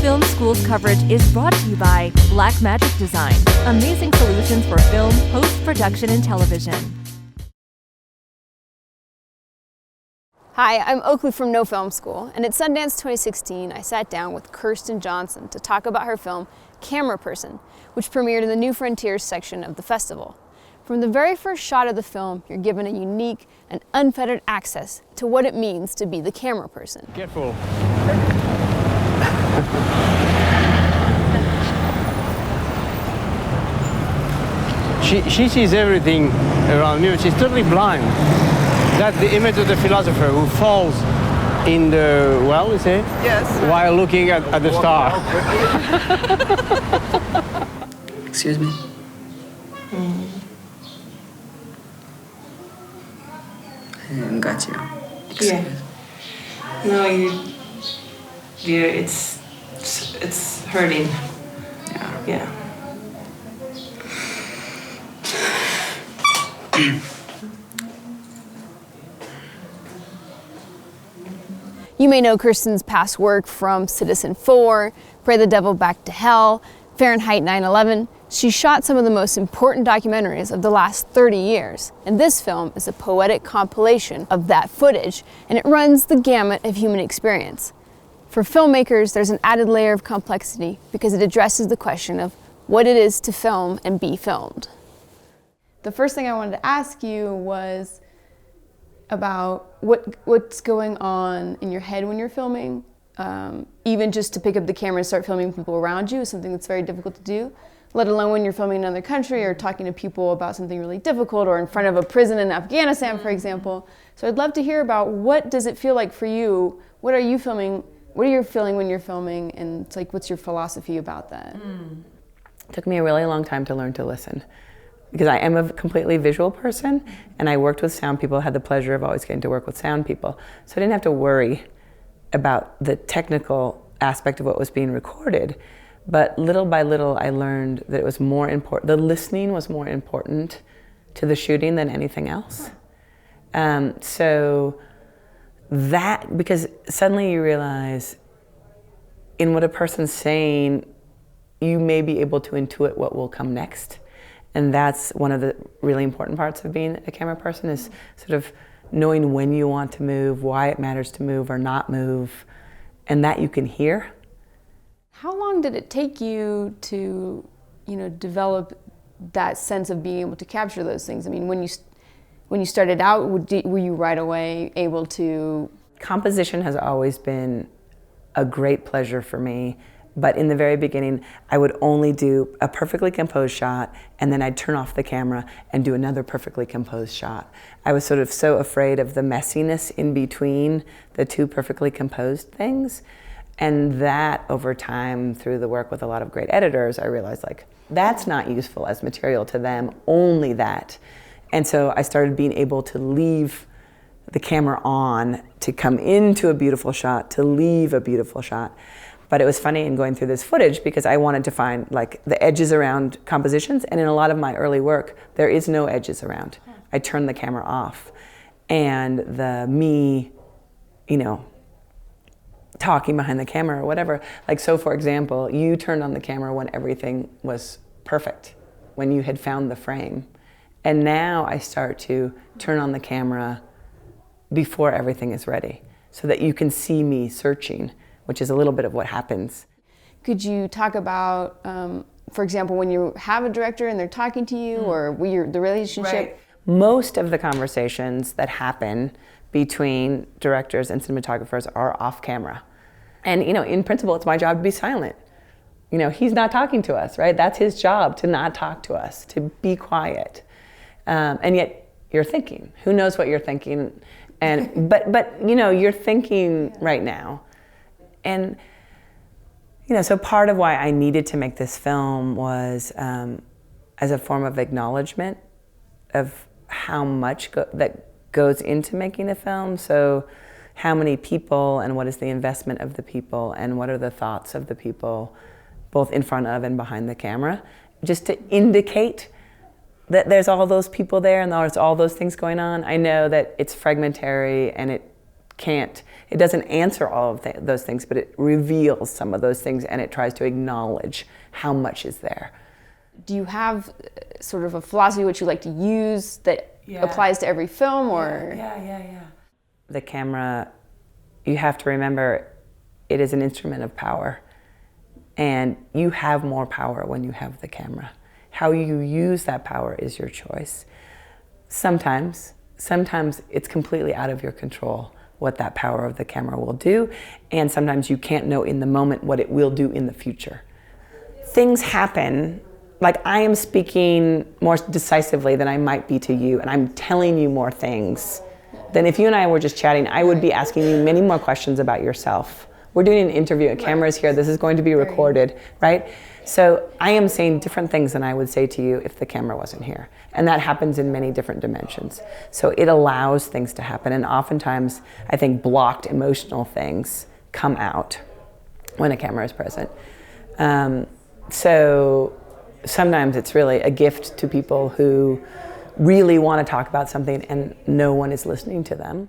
Film School's coverage is brought to you by Blackmagic Design, amazing solutions for film, post-production, and television. Hi, I'm Oakley from No Film School, and at Sundance 2016, I sat down with Kirsten Johnson to talk about her film, Cameraperson, which premiered in the New Frontiers section of the festival. From the very first shot of the film, you're given a unique and unfettered access to what it means to be the camera person. Careful. She sees everything around me, but she's totally blind. That's the image of the philosopher who falls in the well, you say? Yes. While looking at the star. Excuse me? I haven't got you. Yeah. No, it's hurting. Yeah. Yeah. You may know Kirsten's past work from Citizen4, Pray the Devil Back to Hell, Fahrenheit 9/11. She shot some of the most important documentaries of the last 30 years, and this film is a poetic compilation of that footage, and it runs the gamut of human experience. For filmmakers, there's an added layer of complexity because it addresses the question of what it is to film and be filmed. The first thing I wanted to ask you was about what's going on in your head when you're filming. Even just to pick up the camera and start filming people around you is something that's very difficult to do, let alone when you're filming in another country or talking to people about something really difficult or in front of a prison in Afghanistan, for example. So I'd love to hear about what does it feel like for you? What are you filming? What are you feeling when you're filming? And it's like, what's your philosophy about that? It took me a really long time to learn to listen, because I am a completely visual person, and I worked with sound people, had the pleasure of always getting to work with sound people. So I didn't have to worry about the technical aspect of what was being recorded. But little by little, I learned that it was more important, the listening was more important to the shooting than anything else. So that, because suddenly you realize in what a person's saying, you may be able to intuit what will come next. And that's one of the really important parts of being a camera person, is sort of knowing when you want to move, why it matters to move or not move, and that you can hear. How long did it take you to, develop that sense of being able to capture those things? I mean, when you started out, were you right away able to? Composition has always been a great pleasure for me. But in the very beginning, I would only do a perfectly composed shot, and then I'd turn off the camera and do another perfectly composed shot. I was sort of so afraid of the messiness in between the two perfectly composed things. And that, over time, through the work with a lot of great editors, I realized, like, that's not useful as material to them, only that. And so I started being able to leave the camera on, to come into a beautiful shot, to leave a beautiful shot. But it was funny in going through this footage because I wanted to find like the edges around compositions, and in a lot of my early work, there is no edges around. I turned the camera off, and the me, talking behind the camera or whatever. Like, so for example, you turned on the camera when everything was perfect, when you had found the frame. And now I start to turn on the camera before everything is ready, so that you can see me searching, which is a little bit of what happens. Could you talk about, for example, when you have a director and they're talking to you, or the relationship? Right. Most of the conversations that happen between directors and cinematographers are off camera. And in principle, it's my job to be silent. He's not talking to us, right? That's his job, to not talk to us, to be quiet. And yet you're thinking. Who knows what you're thinking? And but you're thinking right now. And so part of why I needed to make this film was as a form of acknowledgement of how much that goes into making a film. So how many people, and what is the investment of the people, and what are the thoughts of the people, both in front of and behind the camera, just to indicate that there's all those people there and there's all those things going on. I know that it's fragmentary and it can't It doesn't answer all of those things, but it reveals some of those things, and it tries to acknowledge how much is there. Do you have sort of a philosophy which you like to use that applies to every film, or? Yeah. The camera, you have to remember, it is an instrument of power, and you have more power when you have the camera. How you use that power is your choice. Sometimes it's completely out of your control what that power of the camera will do, and sometimes you can't know in the moment what it will do in the future. Things happen, like I am speaking more decisively than I might be to you, and I'm telling you more things than if you and I were just chatting. I would be asking you many more questions about yourself. We're doing an interview, a camera's here, this is going to be recorded, right? So I am saying different things than I would say to you if the camera wasn't here. And that happens in many different dimensions. So it allows things to happen, and oftentimes I think blocked emotional things come out when a camera is present. So sometimes it's really a gift to people who really want to talk about something and no one is listening to them.